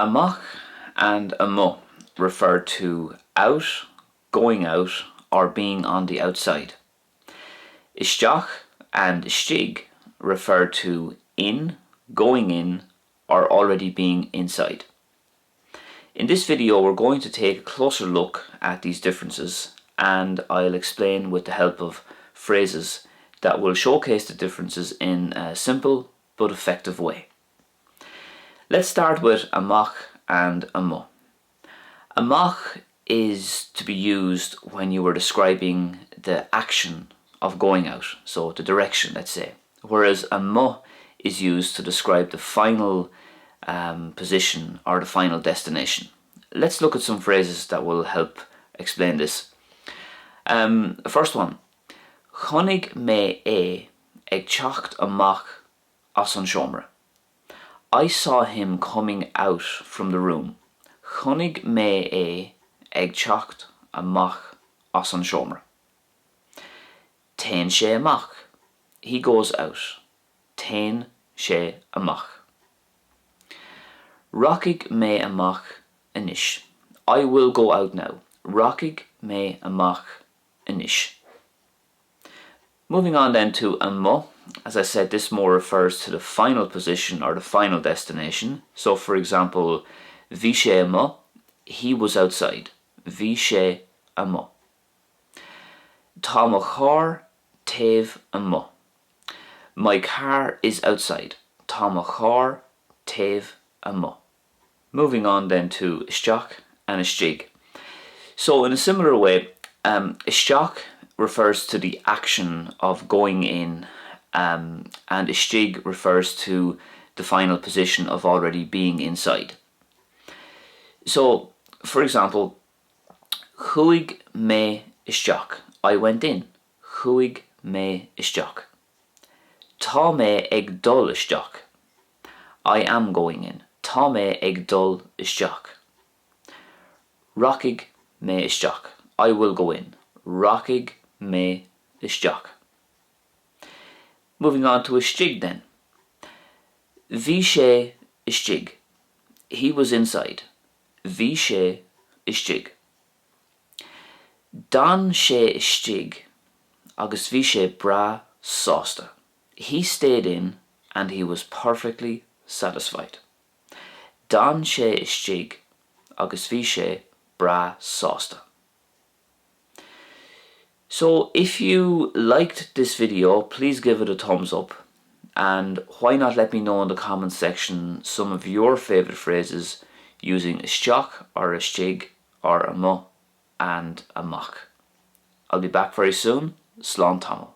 Amach and Amuigh refer to out, going out, or being on the outside. Isteach and Istigh refer to in, going in, or already being inside. In this video we're going to take a closer look at these differences, and I'll explain with the help of phrases that will showcase the differences in a simple but effective way. Let's start with Amach and Amuigh. Amach is to be used when you are describing the action of going out, so the direction, let's say, whereas Amuigh is used to describe the final position or the final destination. Let's look at some phrases that will help explain this. First one. Chonnig mé ag teacht amach as an seomra. I saw him coming out from the room. Chonnig mé ag teacht amach as an seomra. Téin sé amach. He goes out. Téin sé amach. Rockig mé amach anish. I will go out now. Rockig mé amach anish. Moving on then to Amuigh. As I said, this more refers to the final position or the final destination. So for example, bhí sé Amuigh, he was outside. Bhí sé Amuigh. Tá mo char taobh Amuigh. My car is outside. Tá mo char taobh Amuigh. Moving on then to Isteach and Istigh. So in a similar way, Isteach refers to the action of going in, and Istigh refers to the final position of already being inside. So, for example, Chuig mé Isteach. I went in. Chuig mé Isteach. Tá mé ag dul Isteach. I am going in. Tá mé ag dul Isteach. Rockig mé Isteach. I will go in. Rockig mé Isteach. Moving on to Istigh then. Bhí sé Istigh. He was inside. Bhí sé Istigh. Dan sé Istigh agus bhí sé bra sásta. He stayed in and he was perfectly satisfied. Dan sé Istigh agus bhí sé bra sásta. So if you liked this video, please give it a thumbs up, and why not let me know in the comments section some of your favourite phrases using Isteach or Istigh or Amuigh and Amach. I'll be back very soon. Slán tamil.